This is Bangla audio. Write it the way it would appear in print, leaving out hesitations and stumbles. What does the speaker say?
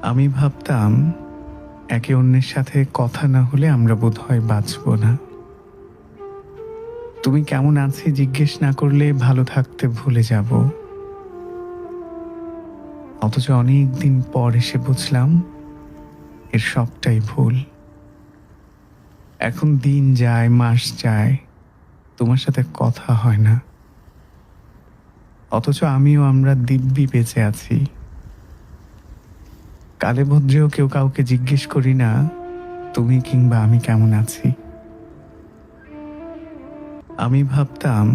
আমি ভাবতাম একে অন্যের সাথে কথা না হলে আমরা বোধহয় বাঁচব না। তুমি কেমন আছি জিজ্ঞেস না করলে ভালো থাকতে ভুলে যাব। অথচ অনেক দিন পর এসে বুঝলাম এর সবটাই ভুল। এখন দিন যায়, মাস যায়, তোমার সাথে কথা হয় না, অথচ আমিও আমরা দিব্যি বেঁচে আছি। কালে ভদ্রেও কেউ কাউকে জিজ্ঞেস করি না তুমি কিংবা আমি কেমন আছি। আমি ভাবতাম